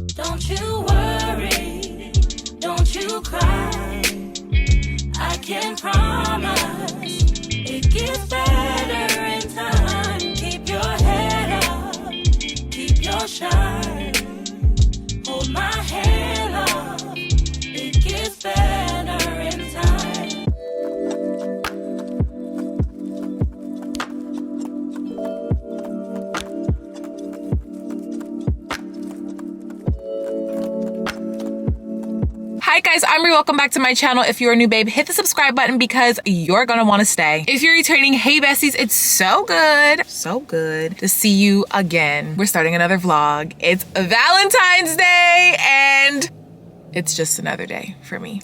Don't you worry, don't you cry. I can promise it gets better in time. Keep your head up, keep your shine. Hold my hand up, it gets better in time. Hi guys, I'm Brie. Welcome back to my channel. If you're a new babe, hit the subscribe button because you're gonna want to stay. If you're returning, hey besties, it's so good to see you again. We're starting another vlog. It's Valentine's Day and it's just another day for me.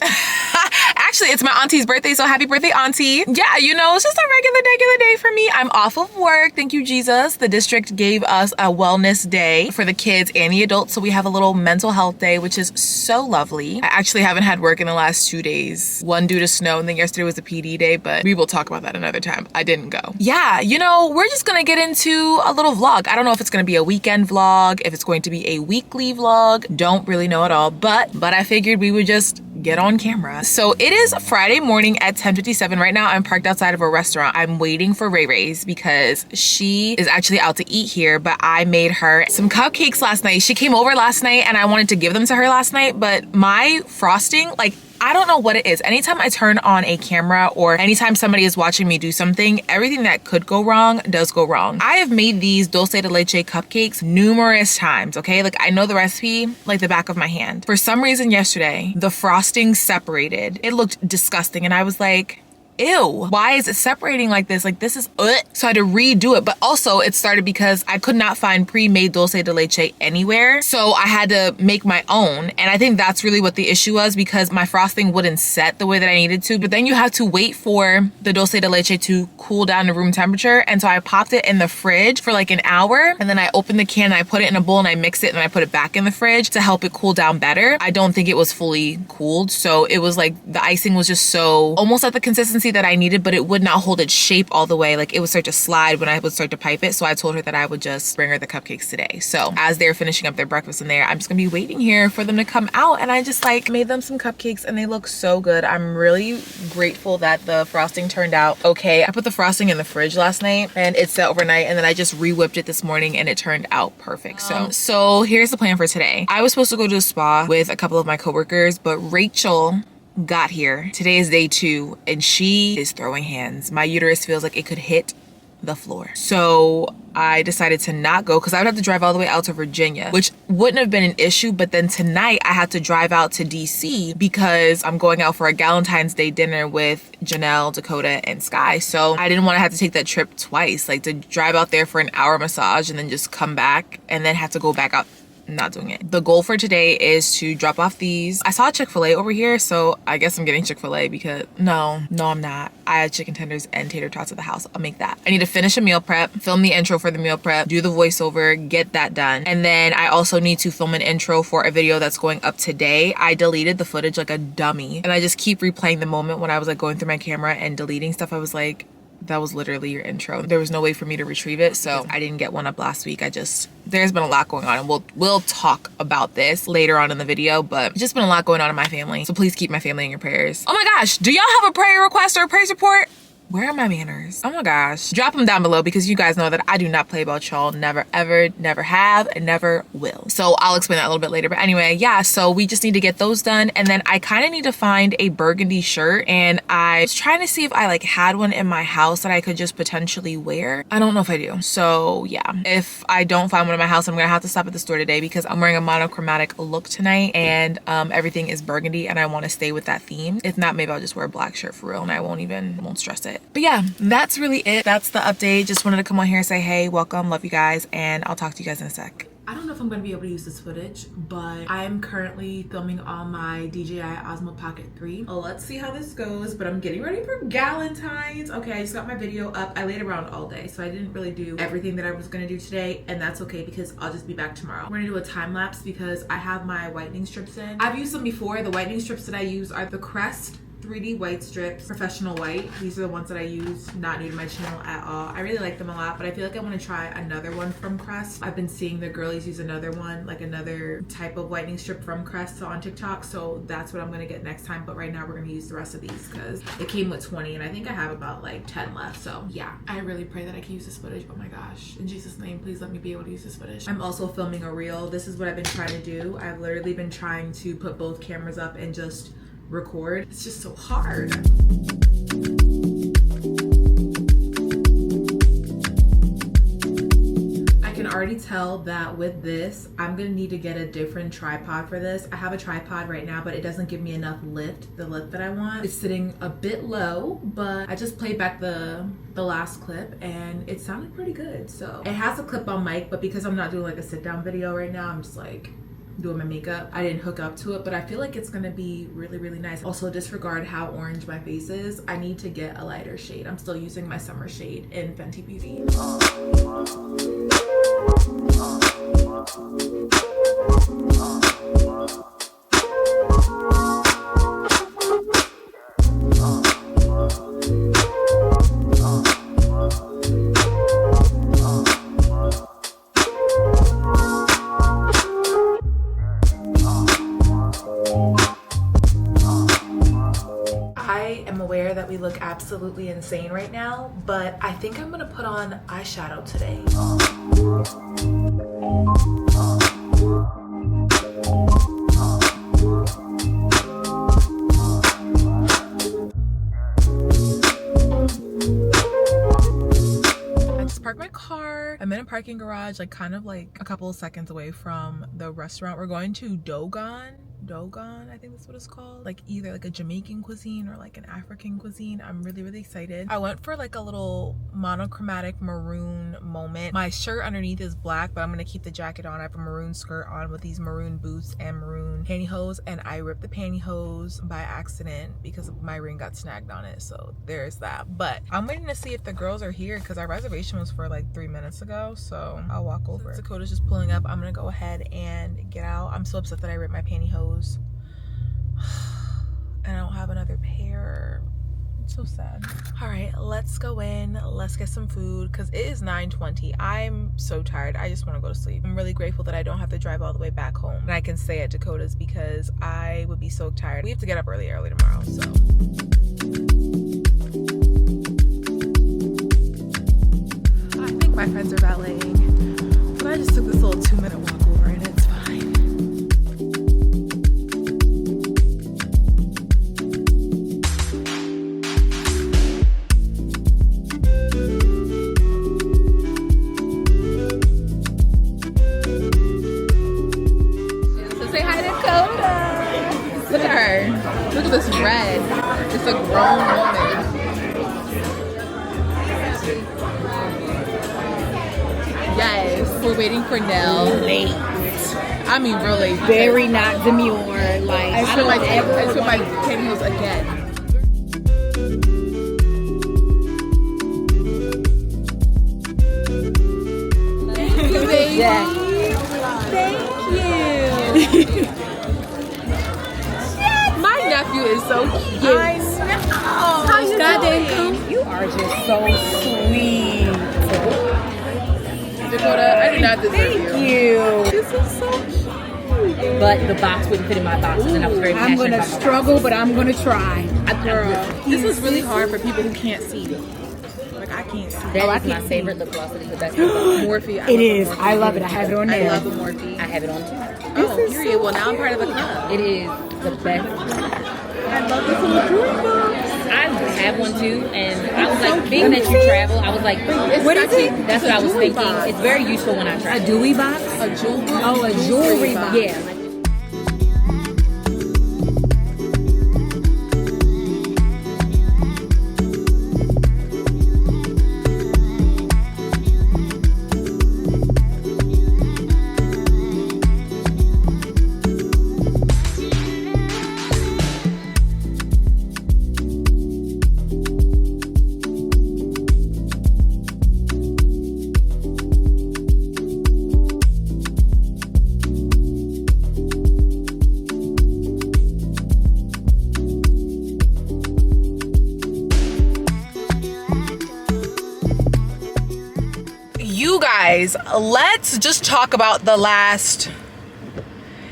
Actually, it's my auntie's birthday, so happy birthday, auntie. Yeah, you know, it's just a regular day for me. I'm off of work, thank you, Jesus. The district gave us a wellness day for the kids and the adults, so we have a little mental health day, which is so lovely. I actually haven't had work in the last 2 days. One due to snow, and then yesterday was a PD day, but we will talk about that another time. I didn't go. Yeah, you know, we're just gonna get into a little vlog. I don't know if it's gonna be a weekend vlog, if it's going to be a weekly vlog. Don't really know at all, but I figured we would just get on camera. So it is Friday morning at 10:57. Right now I'm parked outside of a restaurant. I'm waiting for Ray Ray's because she is actually out to eat here, but I made her some cupcakes last night. She came over last night and I wanted to give them to her last night, but my frosting, like, I don't know what it is. Anytime I turn on a camera or anytime somebody is watching me do something, everything that could go wrong does go wrong. I have made these dulce de leche cupcakes numerous times, okay? Like, I know the recipe like the back of my hand. For some reason yesterday, the frosting separated. It looked disgusting and I was like, ew, why is it separating like this? Like, this is so I had to redo it. But also it started because I could not find pre-made dulce de leche anywhere, so I had to make my own. And I think that's really what the issue was, because my frosting wouldn't set the way that I needed to. But then you have to wait for the dulce de leche to cool down to room temperature, and so I popped it in the fridge for like an hour, and then I opened the can and I put it in a bowl and I mixed it and I put it back in the fridge to help it cool down better. I don't think it was fully cooled, so it was like the icing was just so almost at the consistency that I needed, but it would not hold its shape all the way. Like, it would start to slide when I would start to pipe it. So I told her that I would just bring her the cupcakes today. So as they're finishing up their breakfast in there, I'm just gonna be waiting here for them to come out, and I just like made them some cupcakes and they look so good. I'm really grateful that the frosting turned out okay. I put the frosting in the fridge last night and it set overnight, and then I just re-whipped it this morning and it turned out perfect. So here's the plan for today. I was supposed to go to a spa with a couple of my coworkers, but Rachel got here. Today is day 2 and she is throwing hands. My uterus feels like it could hit the floor. So I decided to not go because I would have to drive all the way out to Virginia, which wouldn't have been an issue. But then tonight I had to drive out to DC because I'm going out for a Galentines Day dinner with Janelle, Dakota, and Sky. So I didn't want to have to take that trip twice, like to drive out there for an hour massage and then just come back and then have to go back out. Not doing it. The goal for today is to drop off these. I saw Chick-fil-A over here, so I guess I'm getting Chick-fil-A because no, I'm not. I had chicken tenders and tater tots at the house. I'll make that. I need to finish a meal prep, film the intro for the meal prep, do the voiceover, get that done. And then I also need to film an intro for a video that's going up today. I deleted the footage like a dummy, and I just keep replaying the moment when I was like going through my camera and deleting stuff. I was like, that was literally your intro. There was no way for me to retrieve it, so I didn't get one up last week. There's been a lot going on, and we'll talk about this later on in the video, but it's just been a lot going on in my family, so please keep my family in your prayers. Oh my gosh, do y'all have a prayer request or a praise report? Where are my manners? Oh my gosh. Drop them down below because you guys know that I do not play about y'all. Never, ever, never have, and never will. So I'll explain that a little bit later. But anyway, yeah, so we just need to get those done. And then I kind of need to find a burgundy shirt. And I was trying to see if I like had one in my house that I could just potentially wear. I don't know if I do. So yeah, if I don't find one in my house, I'm gonna have to stop at the store today because I'm wearing a monochromatic look tonight and everything is burgundy and I want to stay with that theme. If not, maybe I'll just wear a black shirt for real and I won't stress it. But yeah, that's really it. That's the update. Just wanted to come on here and say, hey, welcome, love you guys, and I'll talk to you guys in a sec. I don't know if I'm going to be able to use this footage, but I am currently filming on my DJI Osmo Pocket 3. Let's see how this goes, but I'm getting ready for Galentines. Okay, I just got my video up. I laid around all day, so I didn't really do everything that I was going to do today, and that's okay because I'll just be back tomorrow. We're going to do a time lapse because I have my whitening strips in. I've used them before. The whitening strips that I use are the Crest 3D white strips, professional white. These are the ones that I use, not new to my channel at all. I really like them a lot, but I feel like I want to try another one from Crest. I've been seeing the girlies use another one, like another type of whitening strip from Crest on TikTok, so that's what I'm gonna get next time. But right now we're gonna use the rest of these because it came with 20 and I think I have about like 10 left. So yeah, I really pray that I can use this footage. Oh my gosh, in Jesus' name, please let me be able to use this footage. I'm also filming a reel. This is what I've been trying to do. I've literally been trying to put both cameras up and just record. It's just so hard. I can already tell that with this, I'm gonna need to get a different tripod for this. I have a tripod right now, but it doesn't give me enough lift, the lift that I want. It's sitting a bit low, but I just played back the last clip and it sounded pretty good. So it has a clip-on mic, but because I'm not doing like a sit-down video right now, I'm just like doing my makeup. I didn't hook up to it, but I feel like it's gonna be really, really nice. Also, disregard how orange my face is. I need to get a lighter shade. I'm still using my summer shade in Fenty Beauty. That we look absolutely insane right now, but I think I'm gonna put on eyeshadow today. I just parked my car. I'm in a parking garage, like kind of like a couple of seconds away from the restaurant. We're going to Dogon, I think that's what it's called. Like either like a Jamaican cuisine or like an African cuisine. I'm really, really excited. I went for like a little monochromatic maroon moment. My shirt underneath is black, but I'm gonna keep the jacket on. I have a maroon skirt on with these maroon boots and maroon pantyhose, and I ripped the pantyhose by accident because my ring got snagged on it. So there's that. But I'm waiting to see if the girls are here because our reservation was for like 3 minutes ago. So I'll walk over. Since Dakota's just pulling up, I'm gonna go ahead and get out. I'm so upset that I ripped my pantyhose. And I don't have another pair. It's so sad. All right, let's go in. Let's get some food because it is 9:20. I'm so tired. I just want to go to sleep. I'm really grateful that I don't have to drive all the way back home and I can stay at Dakota's because I would be so tired. We have to get up early tomorrow, so. I think my friends are valeting, but I just took this little 2-minute walk over and it's fine. Look at this red. It's a grown woman. Yes, we're waiting for Nell. Late. I mean, real late. Very not demure. Like I put my pantyhose again. Thank you, baby. Yeah. Thank you. Nephew is so cute. I know. How you doing? You are just so sweet. Dakota, I did not deserve you. Thank you. This is so cute. But the box wouldn't fit in my boxes, and I was very passionate. I'm gonna struggle, but I'm gonna try. Girl, this is really hard for people who can't see. Like I can't see. That is my favorite lip gloss. It is the best lip gloss. Morphe. It is. I love it. I have it on there. I love the Morphe. I have it on too. Oh, period. Well, now I'm part of the club. It is the best. I love this little jewelry box. I have one too, and I was like, being that you travel, I was like, what is it? That's what I was thinking. It's very useful when I travel. A Dewey box? A jewelry box? Oh, a jewelry box. Yeah. guys, let's just talk about the last,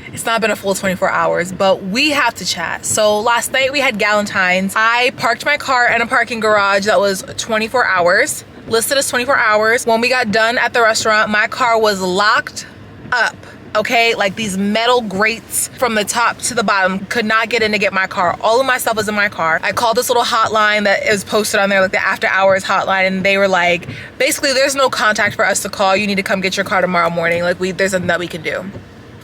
it's not been a full 24 hours, but we have to chat. So last night we had Galentines. I parked my car in a parking garage that was 24 hours, listed as 24 hours. When we got done at the restaurant, my car was locked up. Okay, like these metal grates from the top to the bottom, could not get in to get my car. All of my stuff was in my car. I called this little hotline that is posted on there, like the after hours hotline, and they were like, basically there's no contact for us to call. You need to come get your car tomorrow morning. Like there's nothing that we can do.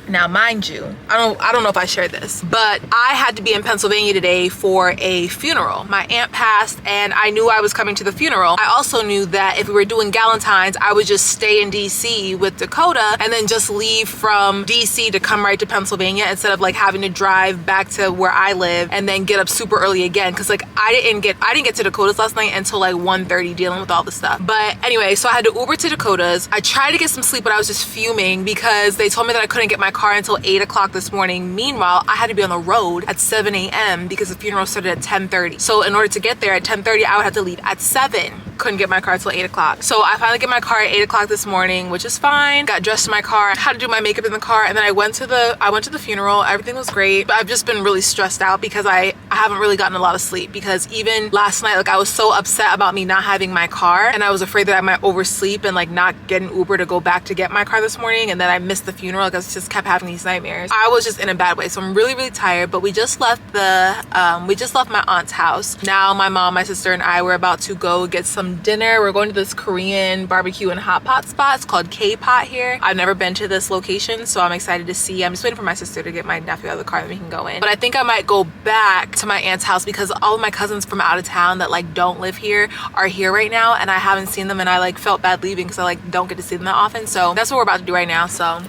Now, mind you, I don't know if I shared this, but I had to be in Pennsylvania today for a funeral. My aunt passed and I knew I was coming to the funeral. I also knew that if we were doing Galentines, I would just stay in DC with Dakota and then just leave from DC to come right to Pennsylvania instead of like having to drive back to where I live and then get up super early again. Cause like I didn't get to Dakota's last night until like 1:30 dealing with all the stuff. But anyway, so I had to Uber to Dakota's. I tried to get some sleep, but I was just fuming because they told me that I couldn't get my car until 8 o'clock this morning. Meanwhile, I had to be on the road at 7 a.m. because the funeral started at 10:30. So in order to get there at 10:30, I would have to leave at 7. Couldn't get my car till 8 o'clock. So I finally get my car at 8 o'clock this morning, which is fine. Got dressed in my car, had to do my makeup in the car, and then I went to the funeral. Everything was great, but I've just been really stressed out because I haven't really gotten a lot of sleep, because even last night, like I was so upset about me not having my car, and I was afraid that I might oversleep and like not get an Uber to go back to get my car this morning, and then I missed the funeral. Like I just kept having these nightmares. I was just in a bad way, so I'm really tired. But we just left my aunt's house. Now my mom, my sister, and I were about to go get some dinner. We're going to this Korean barbecue and hot pot spot. It's called K-Pot here. I've never been to this location, so I'm excited to see. I'm just waiting for my sister to get my nephew out of the car and we can go in. But I think I might go back to my aunt's house because all of my cousins from out of town that like don't live here are here right now, and I haven't seen them, and I like felt bad leaving because I like don't get to see them that often. So that's what we're about to do right now. So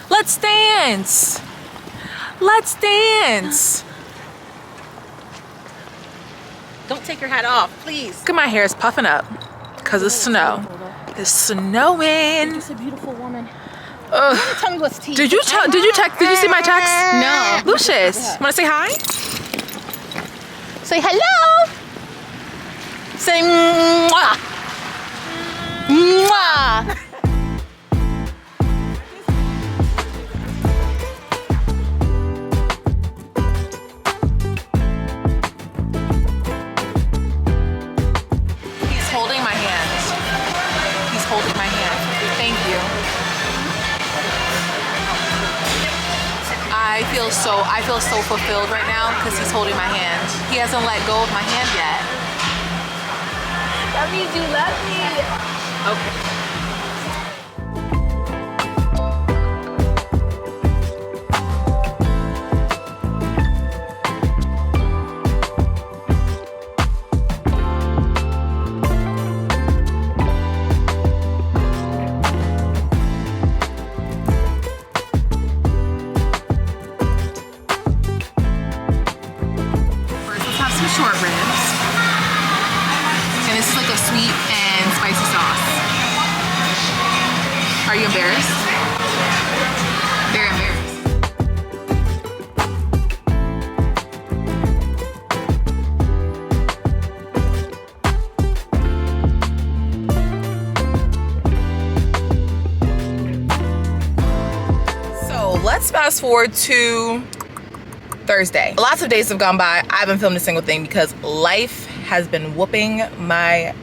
let's dance. Let's dance. Don't take your hat off, please. Look at my hair, is puffing up because of snow. It's snowing. You're a beautiful woman. Tell me what's tea. Did you see my text? No. Lucius, wanna say hi? Say hello. Say mwah. Mwah. I feel so fulfilled right now because he's holding my hand. He hasn't let go of my hand yet. That means you love me. Okay. Short ribs, and this is like a sweet and spicy sauce. Are you embarrassed? Very embarrassed. So let's fast forward to Thursday. Lots of days have gone by. I haven't filmed a single thing because life has been whooping my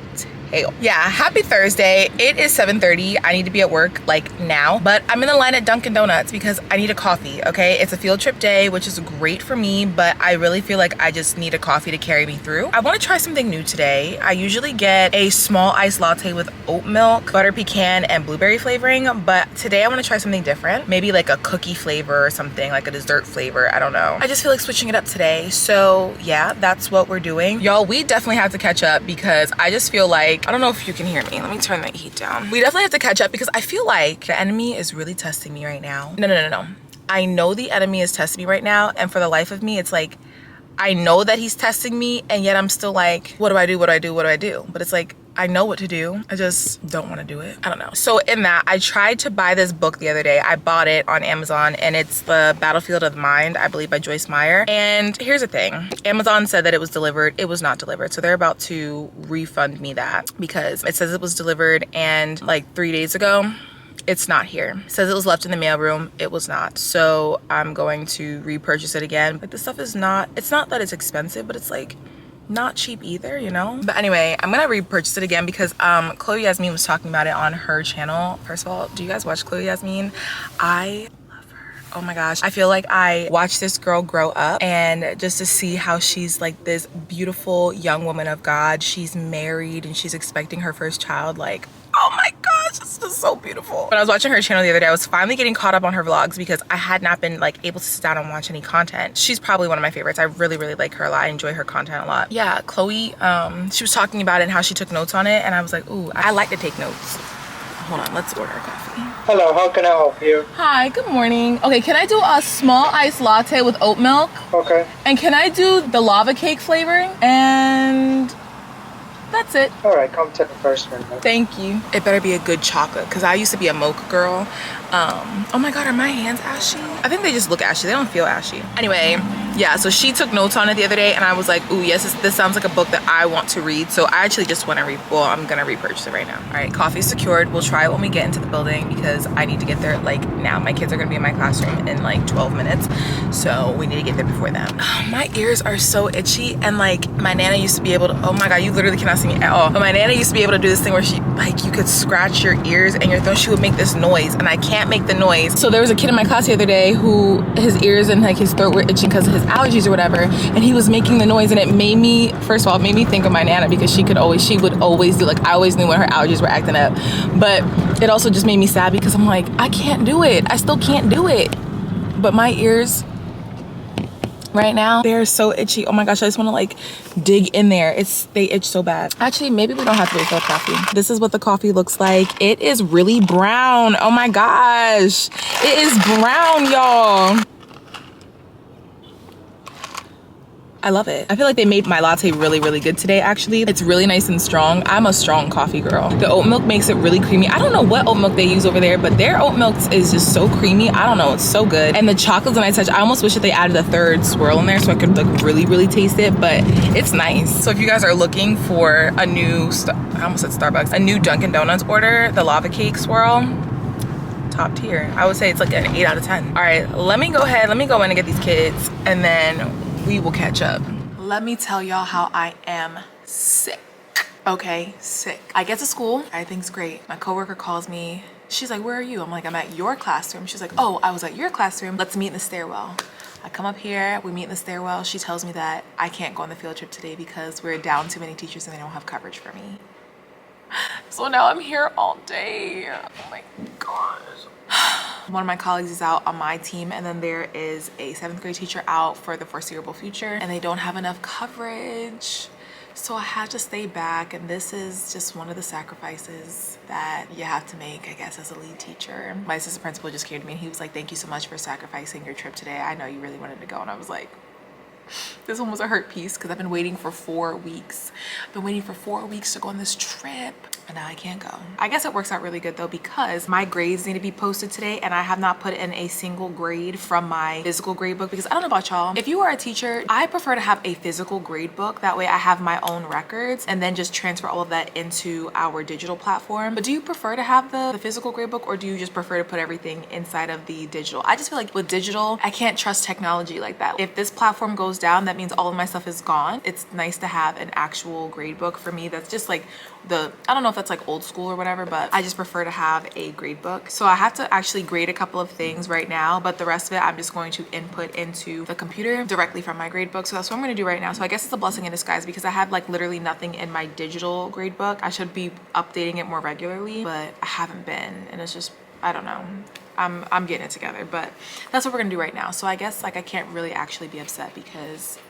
tail. Yeah, happy Thursday. It is 7:30. I need to be at work like now, but I'm in the line at Dunkin' Donuts because I need a coffee, okay? It's a field trip day, which is great for me, but I really feel like I just need a coffee to carry me through. I want to try something new today. I usually get a small iced latte with oat milk, butter pecan, and blueberry flavoring, but today I want to try something different. Maybe like a cookie flavor or something, like a dessert flavor. I don't know. I just feel like switching it up today. So yeah, that's what we're doing. Y'all, we definitely have to catch up because I just feel like, I don't know if you can hear me. Let me turn the heat down. We definitely have to catch up because I feel like the enemy is really testing me right now. No. I know the enemy is testing me right now, and for the life of me, it's like, I know that he's testing me, and yet I'm still like, what do I do? What do I do? What do I do? But it's like, I know what to do. I just don't want to do it. I don't know. So in that, I tried to buy this book the other day. I bought it on Amazon and it's The Battlefield of the Mind, I believe by Joyce Meyer. And here's the thing. Amazon said that it was delivered. It was not delivered. So they're about to refund me that because it says it was delivered and like 3 days ago, it's not here. It says it was left in the mailroom. It was not. So I'm going to repurchase it again. Like this stuff is not, it's not that it's expensive, but it's like not cheap either, you know? But anyway, I'm gonna repurchase it again because Chloe Yasmin was talking about it on her channel. First of all, do you guys watch Chloe Yasmin? I love her. Oh my gosh. I feel like I watched this girl grow up, and just to see how she's like this beautiful young woman of God. She's married and she's expecting her first child. Like, oh my gosh, it's just so beautiful. When I was watching her channel the other day, I was finally getting caught up on her vlogs because I had not been like able to sit down and watch any content. She's probably one of my favorites. I really, really like her a lot. I enjoy her content a lot. Yeah, Chloe, she was talking about it and how she took notes on it, and I was like, ooh, I like to take notes. Hold on, let's order a coffee. Hello, how can I help you? Hi, good morning. Okay, can I do a small iced latte with oat milk? Okay. And can I do the lava cake flavoring? And that's it. All right, come to the first one. Thank you. It better be a good chocolate because I used to be a mocha girl. Oh my God, are my hands ashy? I think they just look ashy. They don't feel ashy. Anyway, yeah, so she took notes on it the other day and I was like, ooh, yes, this sounds like a book that I want to read. So I actually just want to well, I'm gonna repurchase it right now. All right, coffee's secured. We'll try it when we get into the building because I need to get there like now. My kids are gonna be in my classroom in like 12 minutes. So we need to get there before them. Oh, my ears are so itchy, and like my Nana used to be able to, oh my God, you literally cannot see me at all. But my Nana used to be able to do this thing where she, like, you could scratch your ears and your throat, she would make this noise and I can't make the noise. So there was a kid in my class the other day who his ears and like his throat were itching because of his allergies or whatever, and he was making the noise, and it made me, first of all, it made me think of my Nana because she would always do, like, I always knew when her allergies were acting up, but it also just made me sad because I'm like, I can't do it. I still can't do it. But my ears right now, they're so itchy. Oh my gosh, I just want to like dig in there. They itch so bad. Actually, maybe we don't have to wait for the coffee. This is what the coffee looks like. It is really brown. Oh my gosh, it is brown, y'all. I love it. I feel like they made my latte really, really good today, actually. It's really nice and strong. I'm a strong coffee girl. The oat milk makes it really creamy. I don't know what oat milk they use over there, but their oat milk is just so creamy. I don't know, it's so good. And the chocolate's a nice touch. I almost wish that they added a third swirl in there so I could like really, really taste it, but it's nice. So if you guys are looking for a new, I almost said Starbucks, a new Dunkin' Donuts order, the lava cake swirl, top tier. I would say it's like an 8 out of 10. All right, let me go in and get these kids, and then we will catch up. Let me tell y'all how I am sick. Okay, sick. I get to school, everything's great. My coworker calls me. She's like, where are you? I'm like, I'm at your classroom. She's like, oh, I was at your classroom. Let's meet in the stairwell. I come up here, we meet in the stairwell. She tells me that I can't go on the field trip today because we're down too many teachers and they don't have coverage for me. So now I'm here all day. Oh my gosh. One of my colleagues is out on my team, and then there is a 7th grade teacher out for the foreseeable future, and they don't have enough coverage. So I had to stay back, and this is just one of the sacrifices that you have to make, I guess, as a lead teacher. My assistant principal just came to me and he was like, thank you so much for sacrificing your trip today. I know you really wanted to go. And I was like, this one was a hurt piece because I've been waiting for 4 weeks. I've been waiting for 4 weeks to go on this trip, and now I can't go. I guess it works out really good though because my grades need to be posted today, and I have not put in a single grade from my physical grade book because I don't know about y'all. If you are a teacher, I prefer to have a physical grade book. That way I have my own records and then just transfer all of that into our digital platform. But do you prefer to have the physical grade book, or do you just prefer to put everything inside of the digital? I just feel like with digital, I can't trust technology like that. If this platform goes down, that means all of my stuff is gone. It's nice to have an actual grade book for me. That's just like I don't know if that's like old school or whatever, but I just prefer to have a grade book. So I have to actually grade a couple of things right now, but the rest of it I'm just going to input into the computer directly from my grade book. So that's what I'm going to do right now. So I guess it's a blessing in disguise because I have like literally nothing in my digital grade book. I should be updating it more regularly, but I haven't been, and it's just, I don't know. I'm getting it together, but that's what we're gonna do right now. So I guess like I can't really actually be upset because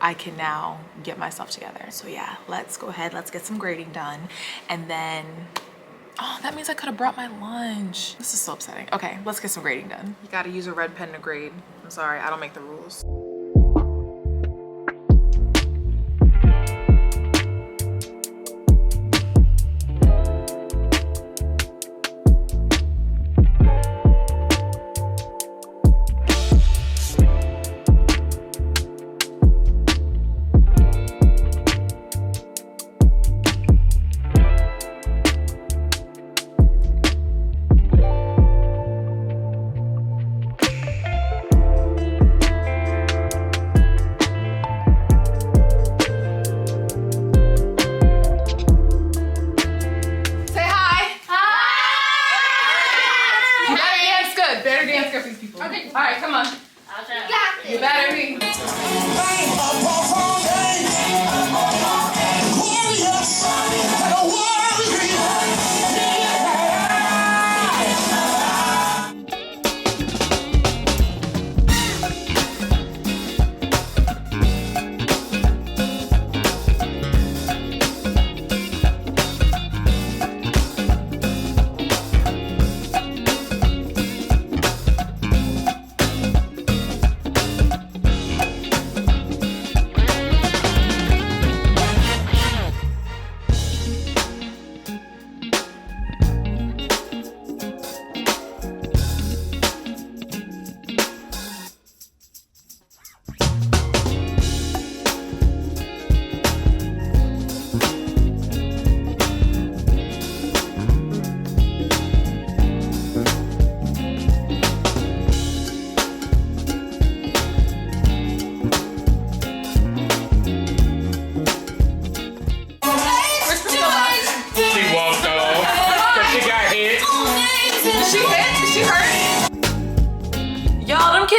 I can now get myself together. So yeah, let's go ahead, let's get some grading done. And then, oh, that means I could have brought my lunch. This is so upsetting. Okay, let's get some grading done. You gotta use a red pen to grade. I'm sorry, I don't make the rules. good. Better dance girl for these people. Okay. All right, come on. I'll try. You better be.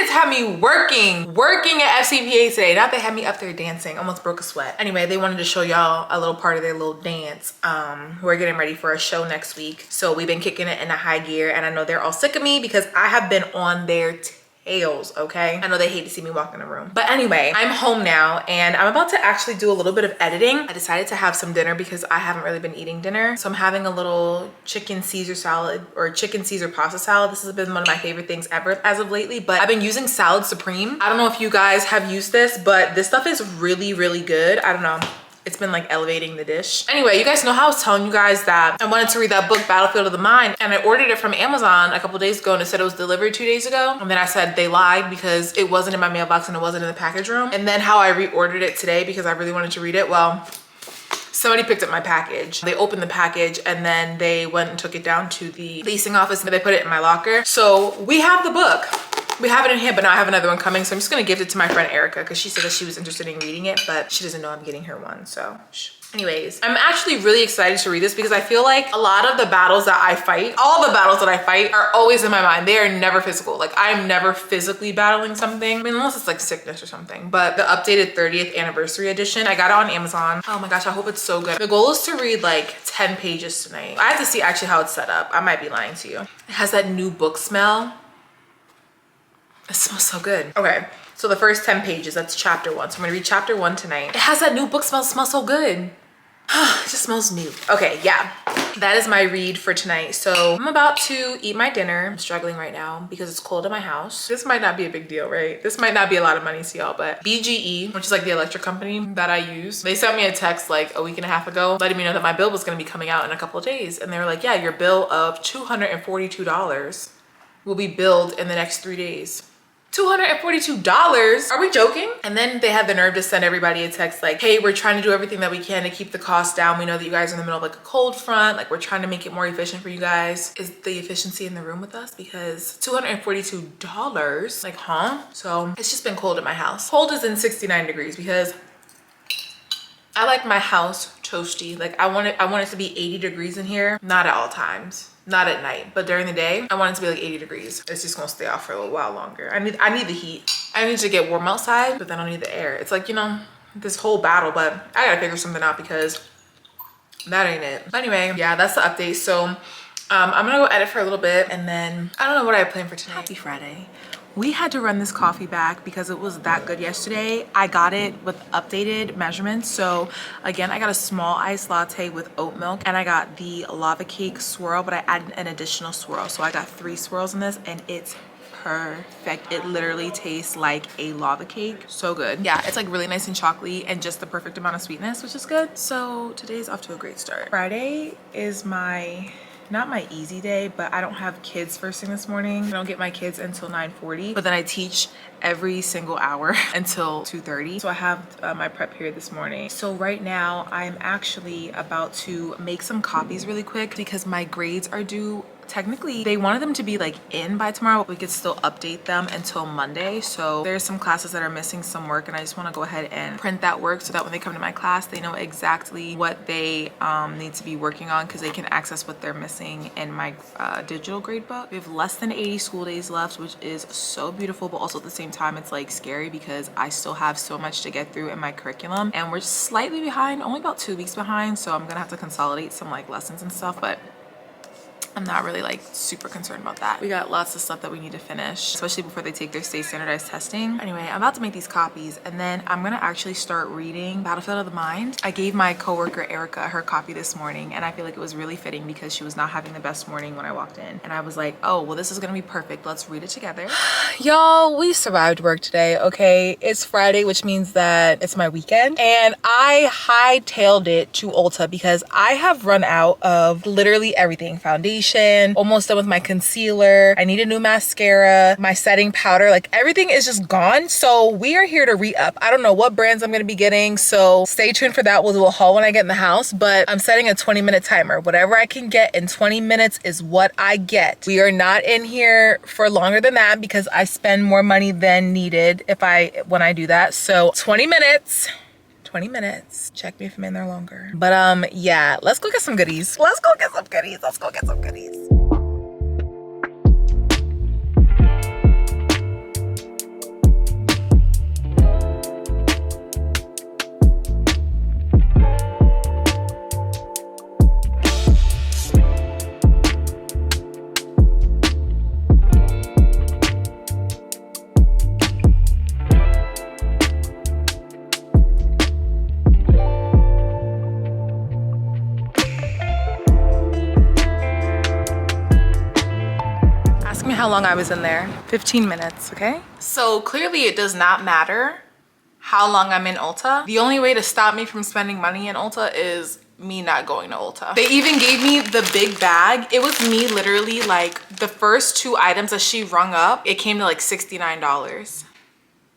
Had me working at FCPA today. Not they had me up there dancing, almost broke a sweat. Anyway, they wanted to show y'all a little part of their little dance. We're getting ready for a show next week, so we've been kicking it in a high gear, and I know they're all sick of me because I have been on their tails, okay? I know they hate to see me walk in the room. But anyway, I'm home now and I'm about to actually do a little bit of editing. I decided to have some dinner because I haven't really been eating dinner. So I'm having a little chicken Caesar salad or chicken Caesar pasta salad. This has been one of my favorite things ever as of lately, but I've been using Salad Supreme. I don't know if you guys have used this, but this stuff is really, really good. I don't know. It's been like elevating the dish. Anyway, you guys know how I was telling you guys that I wanted to read that book, Battlefield of the Mind, and I ordered it from Amazon a couple days ago and it said it was delivered 2 days ago. And then I said they lied because it wasn't in my mailbox and it wasn't in the package room. And then how I reordered it today because I really wanted to read it. Well, somebody picked up my package. They opened the package and then they went and took it down to the leasing office and they put it in my locker. So we have the book. We have it in here, but now I have another one coming. So I'm just gonna give it to my friend Erica because she said that she was interested in reading it, but she doesn't know I'm getting her one, so. Anyways, I'm actually really excited to read this because I feel like a lot of the battles that I fight, all the battles that I fight are always in my mind. They are never physical. Like I'm never physically battling something. I mean, unless it's like sickness or something. But the updated 30th anniversary edition, I got it on Amazon. Oh my gosh, I hope it's so good. The goal is to read like 10 pages tonight. I have to see actually how it's set up. I might be lying to you. It has that new book smell. It smells so good. Okay, so the first 10 pages, that's chapter 1. So I'm gonna read chapter 1 tonight. It has that new book smell, it smells so good. It just smells new. Okay, yeah, that is my read for tonight. So I'm about to eat my dinner. I'm struggling right now because it's cold in my house. This might not be a big deal, right? This might not be a lot of money to y'all, but BGE, which is like the electric company that I use, they sent me a text like a week and a half ago letting me know that my bill was gonna be coming out in a couple of days. And they were like, yeah, your bill of $242 will be billed in the next 3 days. $242? Are we joking? And then they had the nerve to send everybody a text like, hey, we're trying to do everything that we can to keep the cost down. We know that you guys are in the middle of like a cold front. Like we're trying to make it more efficient for you guys. Is the efficiency in the room with us? Because $242, like, huh? So it's just been cold at my house. Cold is in 69 degrees because I like my house toasty. Like I want it to be 80 degrees in here. Not at all times. Not at night, but during the day, I want it to be like 80 degrees. It's just gonna stay off for a little while longer. I need the heat. I need to get warm outside, but then I need the air. It's like, you know, this whole battle, but I gotta figure something out because that ain't it. But anyway, yeah, that's the update. So I'm gonna go edit for a little bit and then I don't know what I have planned for tonight. Happy Friday. We had to run this coffee back because it was that good yesterday. I got it with updated measurements. So again, I got a small iced latte with oat milk and I got the lava cake swirl, but I added an additional swirl. So I got 3 swirls in this and it's perfect. It literally tastes like a lava cake. So good. Yeah, it's like really nice and chocolatey and just the perfect amount of sweetness, which is good. So today's off to a great start. Friday is not my easy day, but I don't have kids first thing this morning. I don't get my kids until 9:40, but then I teach every single hour until 2:30. So I have my prep period this morning. So right now I'm actually about to make some copies really quick because my grades are due technically they wanted them to be like in by tomorrow, but we could still update them until Monday. So there's some classes that are missing some work, and I just want to go ahead and print that work so that when they come to my class, they know exactly what they need to be working on, because they can access what they're missing in my digital grade book. We have less than 80 school days left, which is so beautiful, but also at the same time it's like scary because I still have so much to get through in my curriculum, and we're slightly behind, only about 2 weeks behind. So I'm gonna have to consolidate some like lessons and stuff, but I'm not really like super concerned about that. We got lots of stuff that we need to finish, especially before they take their state standardized testing. Anyway, I'm about to make these copies, and then I'm gonna actually start reading Battlefield of the Mind. I gave my coworker Erica her copy this morning, and I feel like it was really fitting because she was not having the best morning when I walked in. And I was like, oh, well, this is gonna be perfect. Let's read it together. Y'all, we survived work today, okay? It's Friday, which means that it's my weekend. And I hightailed it to Ulta because I have run out of literally everything. Foundation, almost done with my concealer. I need a new mascara, my setting powder, like everything is just gone. So we are here to re-up. I don't know what brands I'm gonna be getting, so stay tuned for that. We'll do a haul when I get in the house, but I'm setting a 20-minute timer. Whatever I can get in 20 minutes is what I get. We are not in here for longer than that because I spend more money than needed when I do that. So 20 minutes. 20 minutes. Check me if I'm in there longer. But yeah, let's go get some goodies. Let's go get some goodies. Let's go get some goodies. How long I was in there. 15 minutes, okay? So clearly it does not matter how long I'm in Ulta. The only way to stop me from spending money in Ulta is me not going to Ulta. They even gave me the big bag. It was me literally like the first 2 items that she rung up, it came to like $69.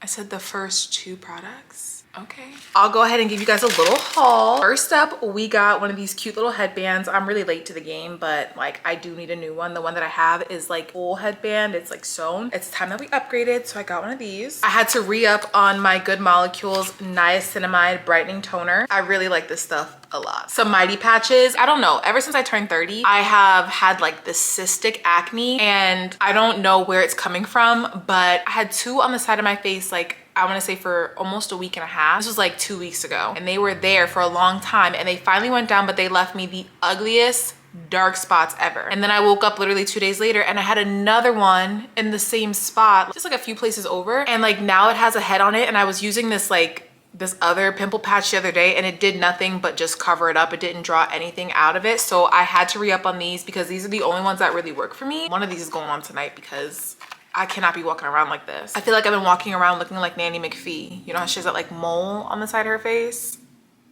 I said the first 2 products. Okay. I'll go ahead and give you guys a little haul. First up, we got one of these cute little headbands. I'm really late to the game, but like I do need a new one. The one that I have is like full headband. It's like sewn. It's time that we upgraded, so I got one of these. I had to re-up on my Good Molecules niacinamide brightening toner. I really like this stuff a lot. Some Mighty patches. I don't know, ever since I turned 30, I have had like this cystic acne, and I don't know where it's coming from, but I had 2 on the side of my face, like I want to say for almost a week and a half. This was like 2 weeks ago, and they were there for a long time, and they finally went down, but they left me the ugliest dark spots ever. And then I woke up literally 2 days later and I had another one in the same spot, just like a few places over, and like now it has a head on it. And I was using this like this other pimple patch the other day, and it did nothing but just cover it up. It didn't draw anything out of it. So I had to re-up on these because these are the only ones that really work for me. One of these is going on tonight because I cannot be walking around like this. I feel like I've been walking around looking like Nanny McPhee. You know how she has that like mole on the side of her face?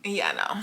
Yeah, no.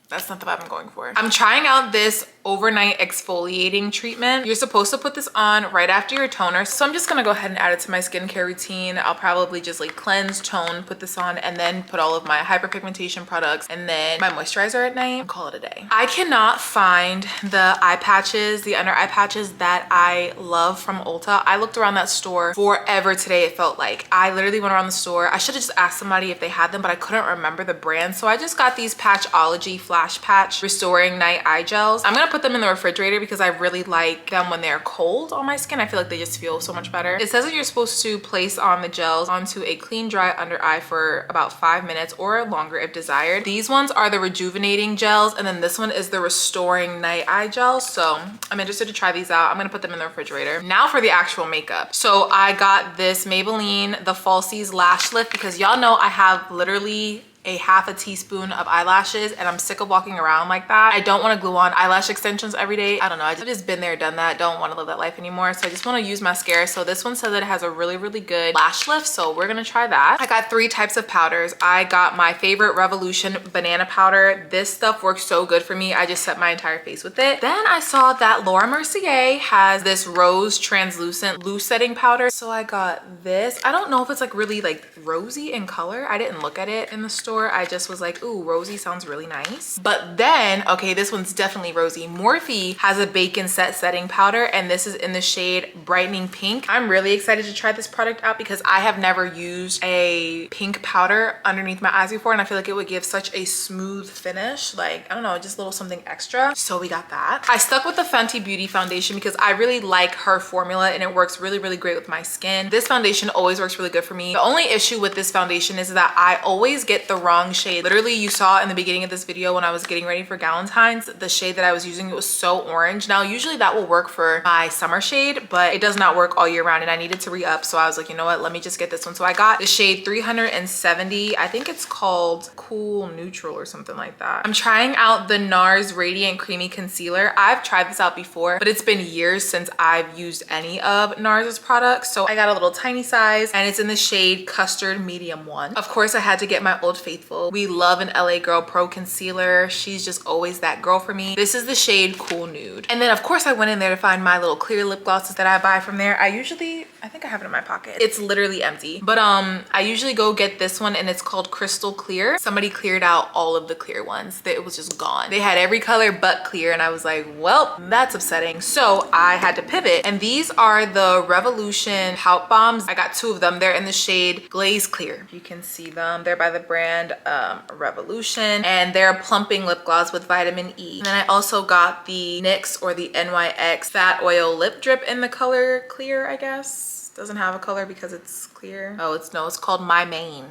That's not the vibe I'm going for. I'm trying out this overnight exfoliating treatment. You're supposed to put this on right after your toner. So I'm just gonna go ahead and add it to my skincare routine. I'll probably just like cleanse, tone, put this on, and then put all of my hyperpigmentation products and then my moisturizer at night and call it a day. I cannot find the eye patches, the under eye patches that I love from Ulta. I looked around that store forever today, it felt like. I literally went around the store. I should have just asked somebody if they had them, but I couldn't remember the brand. So I just got these Patchology Flash Patch Restoring Night Eye Gels. I'm gonna put them in the refrigerator because I really like them when they're cold on my skin. I feel like they just feel so much better. It says that you're supposed to place on the gels onto a clean, dry under eye for about 5 minutes or longer if desired. These ones are the rejuvenating gels, and then this one is the restoring night eye gel. So I'm interested to try these out. I'm gonna put them in the refrigerator. Now for the actual makeup. So I got this Maybelline, the Falsies Lash Lift, because y'all know I have literally a half a teaspoon of eyelashes, and I'm sick of walking around like that. I don't want to glue on eyelash extensions every day. I don't know, I've just been there, done that. Don't want to live that life anymore. So I just want to use mascara. So this one says that it has a really, really good lash lift, so we're gonna try that. I got 3 types of powders. I got my favorite Revolution banana powder. This stuff works so good for me. I just set my entire face with it. Then I saw that Laura Mercier has this rose translucent loose setting powder, so I got this. I don't know if it's like really like rosy in color. I didn't look at it in the store. store, I just was like, ooh, rosy sounds really nice. But then, okay, this one's definitely rosy. Morphe has a bacon set setting powder, and this is in the shade Brightening Pink. I'm really excited to try this product out because I have never used a pink powder underneath my eyes before, and I feel like it would give such a smooth finish. Like, I don't know, just a little something extra. So we got that. I stuck with the Fenty Beauty foundation because I really like her formula and it works really, really great with my skin. This foundation always works really good for me. The only issue with this foundation is that I always get the wrong shade. Literally, you saw in the beginning of this video when I was getting ready for Galentines, the shade that I was using, it was so orange. Now, usually that will work for my summer shade, but it does not work all year round, and I needed to re-up. So I was like, you know what, let me just get this one. So I got the shade 370. I think it's called Cool Neutral or something like that. I'm trying out the NARS Radiant Creamy Concealer. I've tried this out before, but it's been years since I've used any of NARS's products. So I got a little tiny size, and it's in the shade Custard Medium 1. Of course, I had to get my Old Faithful. We love an LA Girl Pro Concealer. She's just always that girl for me. This is the shade Cool Nude. And then of course I went in there to find my little clear lip glosses that I buy from there. I think I have it in my pocket. It's literally empty. But I usually go get this one, and it's called Crystal Clear. Somebody cleared out all of the clear ones. It was just gone. They had every color but clear, and I was like, well, that's upsetting. So I had to pivot. And these are the Revolution Pout Bombs. I got 2 of them. They're in the shade Glaze Clear. You can see them. They're by the brand Revolution, and they're a plumping lip gloss with vitamin E. And then I also got the NYX or the NYX Fat Oil Lip Drip in the color Clear, I guess. Doesn't have a color because it's clear. Oh, it's called My Main.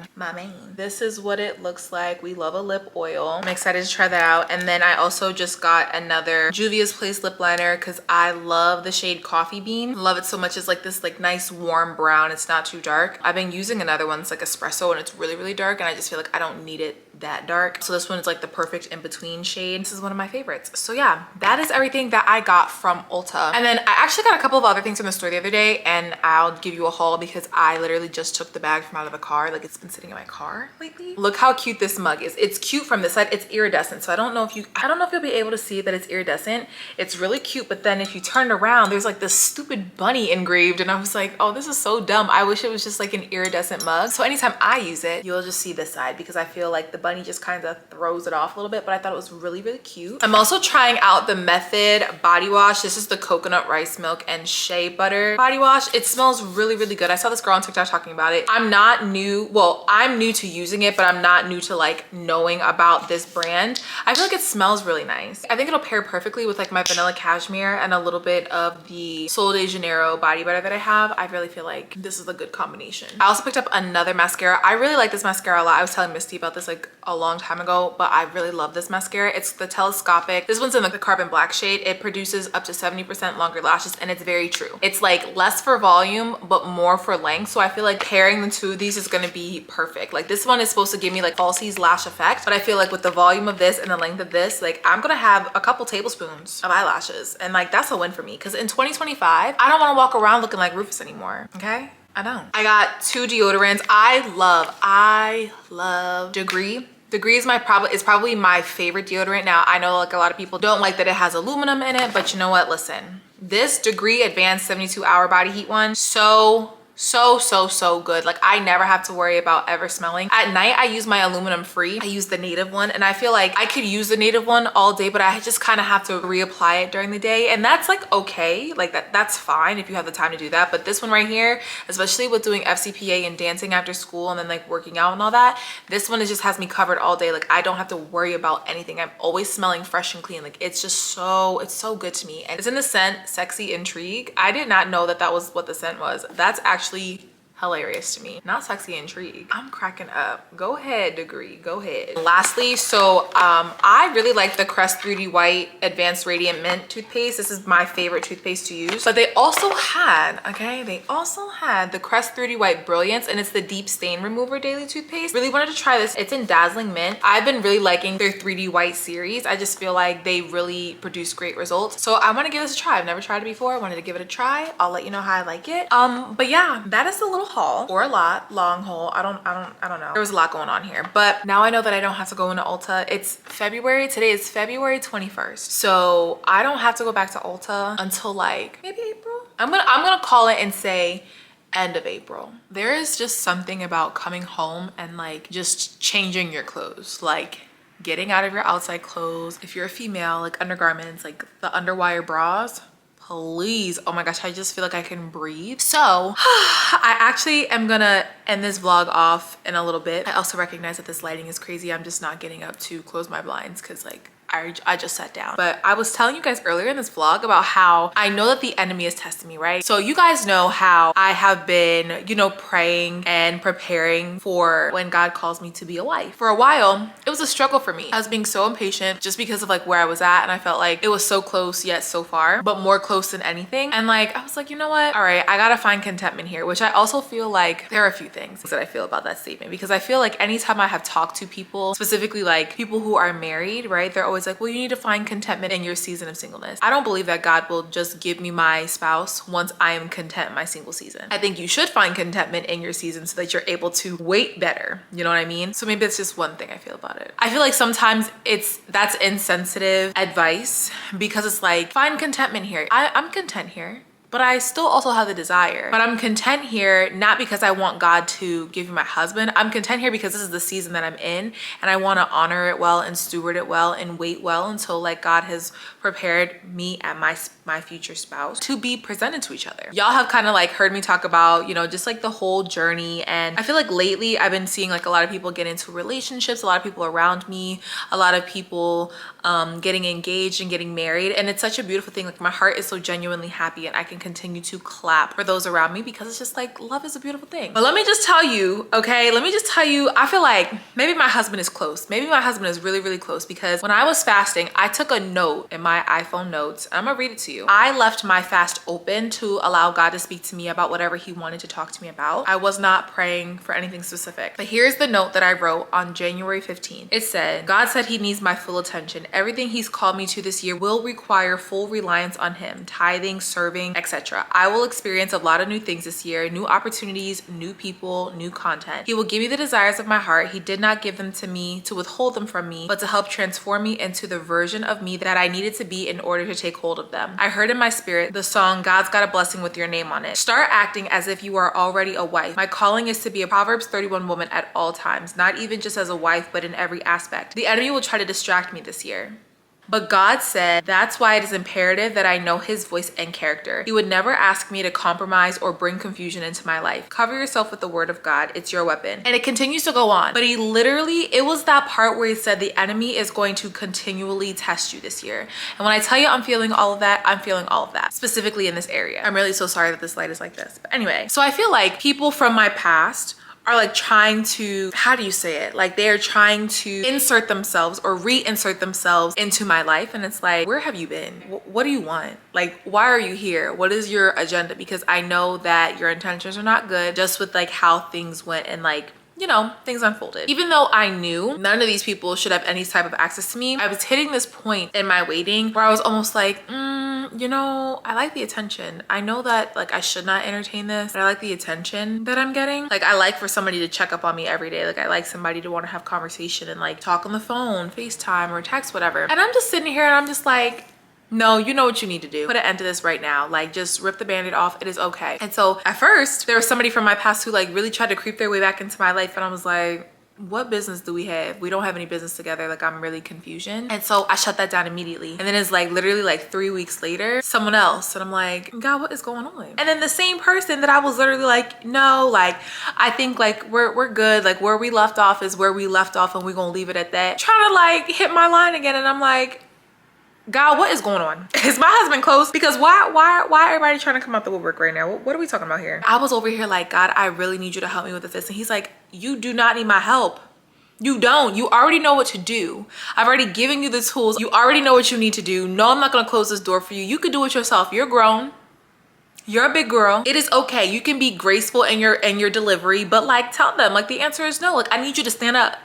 This is what it looks like. We love a lip oil. I'm excited to try that out. And then I also just got another Juvia's Place lip liner because I love the shade Coffee Bean. Love it so much. It's like this nice warm brown. It's not too dark. I've been using another one. It's like Espresso, and it's really, really dark, and I just feel like I don't need it that dark. So this one is like the perfect in-between shade. This is one of my favorites. So yeah, that is everything that I got from Ulta. And then I actually got a couple of other things from the store the other day, and I'll give you a haul because I literally just took the bag from out of the car. Like, it's been sitting in my car lately. Look how cute this mug is. It's cute from this side. It's iridescent. So I don't know if you'll be able to see that it's iridescent. It's really cute, but then if you turn it around, there's like this stupid bunny engraved, and I was like, oh, this is so dumb. I wish it was just like an iridescent mug. So anytime I use it, you'll just see this side because I feel like the bunny just kind of throws it off a little bit, but I thought it was really, really cute. I'm also trying out the Method body wash. This is the coconut rice milk and shea butter body wash. It smells really, really good. I saw this girl on TikTok talking about it. I'm not new. Well, I'm new to using it, but I'm not new to like knowing about this brand. I feel like it smells really nice. I think it'll pair perfectly with like my vanilla cashmere and a little bit of the Sol de Janeiro body butter that I have. I really feel like this is a good combination. I also picked up another mascara. I really like this mascara a lot. I was telling Misty about this like a long time ago, but I really love this mascara. It's the Telescopic. This one's in like the carbon black shade. It produces up to 70% longer lashes, and it's very true. It's like less for volume but more for length, so I feel like pairing the 2 of these is going to be perfect. Like, this one is supposed to give me like falsies lash effect, but I feel like with the volume of this and the length of this, like, I'm gonna have a couple tablespoons of eyelashes, and like, that's a win for me because in 2025 I don't want to walk around looking like Rufus anymore. Okay, I don't. I got 2 deodorants. I love Degree. Degree is probably my favorite deodorant. Now, I know like a lot of people don't like that it has aluminum in it, but you know what? Listen, this Degree Advanced 72-Hour Body Heat one, so good. Like, I never have to worry about ever smelling. At night, I use my aluminum free. I use the native one, and I feel like I could use the native one all day, but I just kind of have to reapply it during the day, and that's like okay. Like, that's fine if you have the time to do that. But this one right here, especially with doing FCPA and dancing after school and then like working out and all that, this one just has me covered all day. Like, I don't have to worry about anything. I'm always smelling fresh and clean. Like, it's so good to me. And it's in the scent Sexy Intrigue. I did not know that was what the scent was. That's actually hilarious to me. Not Sexy Intrigue. I'm cracking up. Go ahead, Degree. Go ahead. Lastly, so I really like the Crest 3D White Advanced Radiant Mint toothpaste. This is my favorite toothpaste to use. But they also had the Crest 3D White Brilliance, and it's the Deep Stain Remover Daily Toothpaste. Really wanted to try this. It's in Dazzling Mint. I've been really liking their 3D White series. I just feel like they really produce great results. So I want to give this a try. I've never tried it before. I wanted to give it a try. I'll let you know how I like it. But yeah, that is a little haul, or a long haul. I don't know. There was a lot going on here, but now I know that I don't have to go into Ulta. It's February. Today is February 21st. So I don't have to go back to Ulta until like maybe April. I'm gonna call it and say end of April. There is just something about coming home and like just changing your clothes, like getting out of your outside clothes. If you're a female, like undergarments, like the underwire bras, please. Oh my gosh, I just feel like I can breathe. So I actually am gonna end this vlog off in a little bit. I also recognize that this lighting is crazy. I'm just not getting up to close my blinds because like I just sat down. But I was telling you guys earlier in this vlog about how I know that the enemy is testing me, right? So you guys know how I have been, you know, praying and preparing for when God calls me to be a wife. For a while, it was a struggle for me. I was being so impatient just because of like where I was at, and I felt like it was so close yet so far, but more close than anything. And like, I was like, you know what? All right, I gotta find contentment here, which I also feel like there are a few things that I feel about that statement, because I feel like anytime I have talked to people, specifically like people who are married, right? They're always like, well, you need to find contentment in your season of singleness. I don't believe that God will just give me my spouse once I am content in my single season. I think you should find contentment in your season so that you're able to wait better. You know what I mean? So maybe that's just one thing I feel about it. I feel like sometimes that's insensitive advice, because it's like, find contentment here. I'm content here, but I still also have the desire. But I'm content here not because I want God to give me my husband. I'm content here because this is the season that I'm in, and I want to honor it well and steward it well and wait well until like God has prepared me and my future spouse to be presented to each other. Y'all have kind of like heard me talk about, you know, just like the whole journey. And I feel like lately I've been seeing like a lot of people get into relationships, a lot of people around me, a lot of people getting engaged and getting married. And it's such a beautiful thing. Like my heart is so genuinely happy, and I can continue to clap for those around me, because it's just like, love is a beautiful thing. But let me just tell you, okay, I feel like maybe my husband is close. Maybe my husband is really, really close, because when I was fasting, I took a note in my iPhone notes. I'm gonna read it to you. I left my fast open to allow God to speak to me about whatever he wanted to talk to me about. I was not praying for anything specific. But here's the note that I wrote on January 15th. It said, God said he needs my full attention. Everything he's called me to this year will require full reliance on him, tithing, serving, etc. I will experience a lot of new things this year, new opportunities, new people, new content. He will give me the desires of my heart. He did not give them to me to withhold them from me, but to help transform me into the version of me that I needed to be in order to take hold of them. I heard in my spirit the song, God's Got a Blessing with Your Name on It. Start acting as if you are already a wife. My calling is to be a Proverbs 31 woman at all times, not even just as a wife, but in every aspect. The enemy will try to distract me this year. But God said, that's why it is imperative that I know his voice and character. He would never ask me to compromise or bring confusion into my life. Cover yourself with the word of God. It's your weapon. And it continues to go on. But it was that part where he said the enemy is going to continually test you this year. And when I tell you I'm feeling all of that, I'm feeling all of that, specifically in this area. I'm really so sorry that this light is like this. But anyway, so I feel like people from my past are like trying to, how do you say it? Like they're trying to insert themselves or reinsert themselves into my life. And it's like, where have you been? What do you want? Like, why are you here? What is your agenda? Because I know that your intentions are not good, just with like how things went and like, you know, things unfolded. Even though I knew none of these people should have any type of access to me, I was hitting this point in my waiting where I was almost like, you know, I like the attention. I know that like I should not entertain this, but I like the attention that I'm getting. Like I like for somebody to check up on me every day. Like I like somebody to want to have conversation and like talk on the phone, FaceTime or text, whatever. And I'm just sitting here and I'm just like, no, you know what you need to do. Put an end to this right now. Like just rip the band-aid off. It is okay. And so at first there was somebody from my past who like really tried to creep their way back into my life. And I was like, what business do we have? We don't have any business together. Like I'm really confusion. And so I shut that down immediately. And then it's like literally like 3 weeks later, someone else. And I'm like, God, what is going on? And then the same person that I was literally like, no, like I think like we're good. Like where we left off is where we left off, and we're gonna leave it at that. Trying to like hit my line again. And I'm like, God, what is going on? Is my husband close? Because why everybody trying to come out the woodwork right now? What are we talking about here? I was over here like, God, I really need you to help me with this. And he's like, you do not need my help. You don't. You already know what to do. I've already given you the tools. You already know what you need to do. No, I'm not going to close this door for you. You can do it yourself. You're grown. You're a big girl. It is okay. You can be graceful in your delivery, but like tell them like the answer is no. Like I need you to stand up.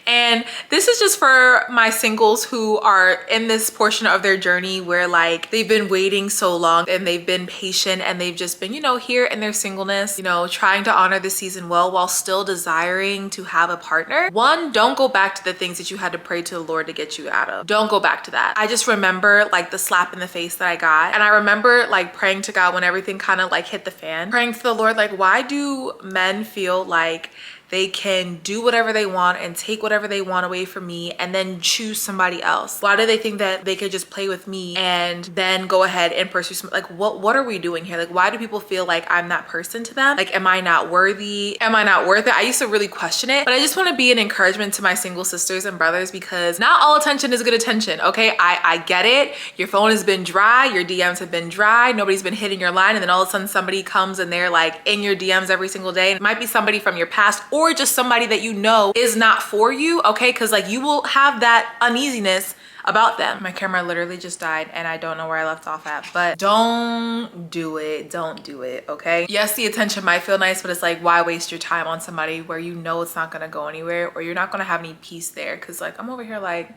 And this is just for my singles who are in this portion of their journey where like they've been waiting so long and they've been patient and they've just been, you know, here in their singleness, you know, trying to honor the season well while still desiring to have a partner. One, don't go back to the things that you had to pray to the Lord to get you out of. Don't go back to that. I just remember like the slap in the face that I got. And I remember like praying to God when everything kind of like hit the fan, praying to the Lord, like, why do men feel like they can do whatever they want and take whatever they want away from me and then choose somebody else? Why do they think that they could just play with me and then go ahead and pursue some, like, what are we doing here? Like, why do people feel like I'm that person to them? Like, am I not worthy? Am I not worth it? I used to really question it, but I just want to be an encouragement to my single sisters and brothers because not all attention is good attention, okay? I get it. Your phone has been dry. Your DMs have been dry. Nobody's been hitting your line. And then all of a sudden somebody comes and they're like in your DMs every single day. And it might be somebody from your past or just somebody that you know is not for you, okay? Because like you will have that uneasiness about them. My camera literally just died and I don't know where I left off at, but don't do it. Don't do it, okay? Yes, the attention might feel nice, but it's like, why waste your time on somebody where you know it's not gonna go anywhere or you're not gonna have any peace there? Because like I'm over here like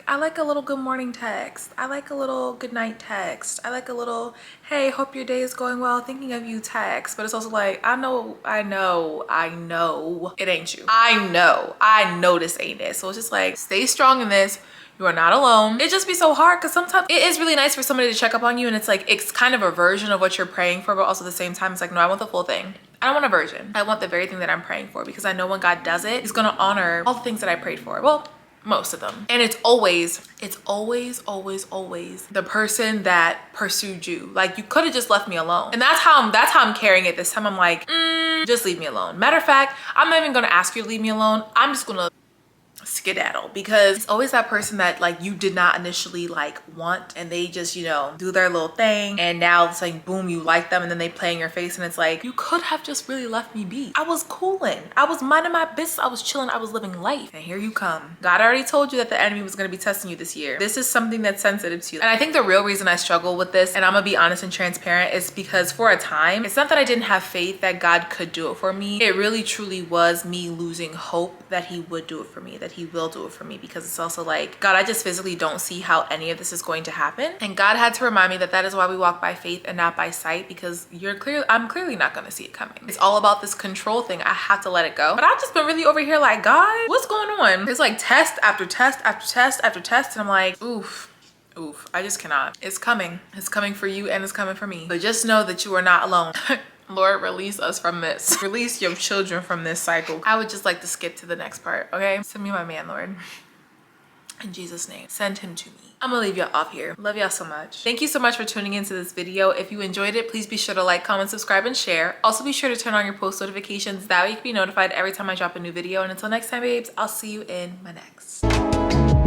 I like a little good morning text. I like a little good night text. I like a little, hey, hope your day is going well, thinking of you text. But it's also like, I know it ain't you. I know this ain't it. So it's just like, stay strong in this. You are not alone. It just be so hard because sometimes it is really nice for somebody to check up on you and it's like, it's kind of a version of what you're praying for, but also at the same time, it's like, no, I want the full thing. I don't want a version. I want the very thing that I'm praying for because I know when God does it, he's gonna honor all the things that I prayed for. Well, most of them. And it's always the person that pursued you. Like you could have just left me alone. And that's how I'm carrying it this time. I'm like, just leave me alone. Matter of fact, I'm not even gonna ask you to leave me alone. I'm just gonna skedaddle because it's always that person that like you did not initially like want and they just, you know, do their little thing and now it's like boom, you like them and then they play in your face and it's like you could have just really left me be. I was cooling, I was minding my business, I was chilling, I was living life, and here you come. God already told you that the enemy was going to be testing you this year. This is something that's sensitive to you. And I think the real reason I struggle with this, and I'm gonna be honest and transparent, is because for a time it's not that I didn't have faith that God could do it for me. It really truly was me losing hope that he would do it for me, that he will do it for me, because it's also like, God, I just physically don't see how any of this is going to happen. And God had to remind me that that is why we walk by faith and not by sight, because I'm clearly not going to see it coming. It's all about this control thing. I have to let it go. But I've just been really over here like, God, what's going on? It's like test after test after test after test. And I'm like, oof, I just cannot. It's coming. It's coming for you and it's coming for me. But just know that you are not alone. Lord, release us from this. Release your children from this cycle. I would just like to skip to the next part, okay? Send me my man, Lord. In Jesus' name, send him to me. I'm gonna leave y'all off here. Love y'all so much. Thank you so much for tuning into this video. If you enjoyed it, please be sure to like, comment, subscribe, and share. Also be sure to turn on your post notifications. That way you can be notified every time I drop a new video. And until next time, babes, I'll see you in my next.